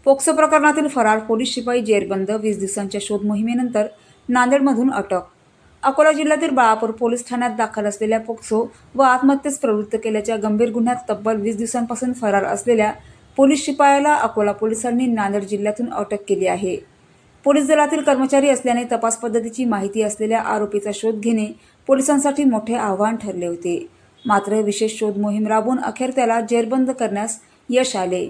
POCSO प्रकरणातील फरार police शिपाई जेरबंद 20 दिवसांच्या शोध मोहिमेनंतर नांदेडमधून अटक. अकोला जिल्ह्यातील बाळापूर पोलीस ठाण्यात दाखल असलेल्या पोक्सो व आत्महत्येस प्रवृत्त केल्याच्या गंभीर गुन्ह्यात तब्बल 20 दिवसांपासून फरार असलेल्या पोलीस शिपायाला अकोला पोलिसांनी नांदेड जिल्ह्यातून अटक केली आहे. पोलीस दलातील कर्मचारी असल्याने तपास पद्धतीची माहिती असलेल्या आरोपीचा शोध घेणे पोलिसांसाठी मोठे आव्हान ठरले होते. मात्र विशेष शोध मोहीम राबवून अखेर त्याला जेरबंद करण्यास यश आले.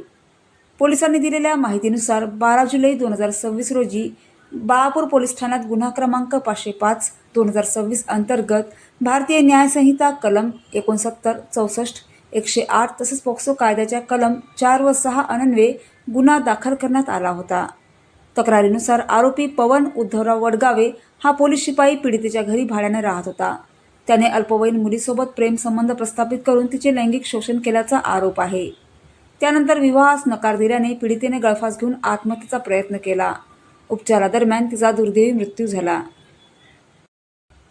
पोलिसांनी दिलेल्या माहितीनुसार 12 जुलै 2026 रोजी बाळापूर पोलीस ठाण्यात गुन्हा क्रमांक 505/2026 अंतर्गत भारतीय न्याय संहिता कलम 69, 64, 108 तसेच पोक्सो कायद्याच्या कलम 4 व 6 अन्वये गुन्हा दाखल करण्यात आला होता. तक्रारीनुसार आरोपी पवन उद्धवराव वडगावे हा पोलीस शिपाई पीडितेच्या घरी भाड्याने राहत होता. त्याने अल्पवयीन मुलीसोबत प्रेम संबंध प्रस्थापित करून तिचे लैंगिक शोषण केल्याचा आरोप आहे. त्यानंतर विवाहास नकार दिल्याने पीडितेने गळफास घेऊन आत्महत्येचा प्रयत्न केला. उपचारादरम्यान तिचा दुर्दैवी मृत्यू झाला.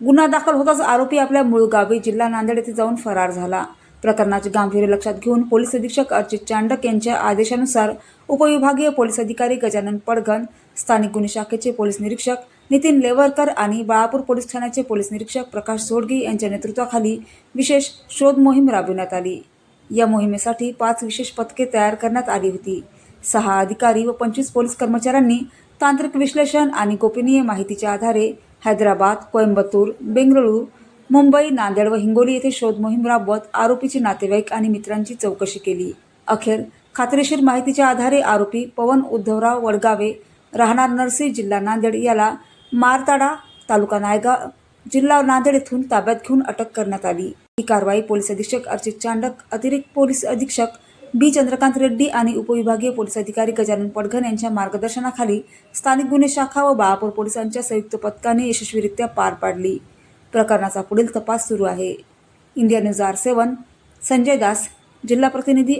गुन्हा दाखल होताच आरोपी आपल्या मूळ गावी जिल्हा नांदेड येथे जाऊन फरार झाला. प्रकरणाचे गांभीर्य लक्षात घेऊन पोलीस अधीक्षक अर्चित चांडक यांच्या आदेशानुसार उपविभागीय पोलीस अधिकारी गजानन पडघन, स्थानिक गुन्हे शाखेचे पोलीस निरीक्षक नितीन लेवरकर आणि बाळापूर पोलीस ठाण्याचे पोलीस निरीक्षक प्रकाश सोडगी यांच्या नेतृत्वाखाली विशेष शोध मोहीम राबविण्यात आली. या मोहिमेसाठी 5 विशेष पथके तयार करण्यात आली होती. 6 अधिकारी व 25 पोलीस कर्मचाऱ्यांनी तांत्रिक विश्लेषण आणि गोपनीय माहितीच्या आधारे हैदराबाद, कोइंबतूर, बेंगळुरू, मुंबई, नांदेड व हिंगोली येथे शोध मोहीम राबवत आरोपीचे नातेवाईक आणि मित्रांची चौकशी केली. अखेर खात्रीशीर माहितीच्या आधारे आरोपी पवन उद्धवराव वडगावे राहणार नरसी, जिल्हा नांदेड याला मारताडा, तालुका नायगाव, जिल्हा नांदेड येथून ताब्यात घेऊन अटक करण्यात आली. ही कारवाई पोलीस अधीक्षक अर्चित चांडक, अतिरिक्त पोलीस अधीक्षक बी. चंद्रकांत रेड्डी आणि उपविभागीय पोलीस अधिकारी गजानन पडघन यांच्या मार्गदर्शनाखाली स्थानिक गुन्हे शाखा व बाळापूर पोलिसांच्या संयुक्त पथकाने यशस्वीरित्या पार पाडली. प्रकरणाचा पुढील तपास सुरू आहे. India news R7, Sanjay Das, जिल्हा प्रतिनिधी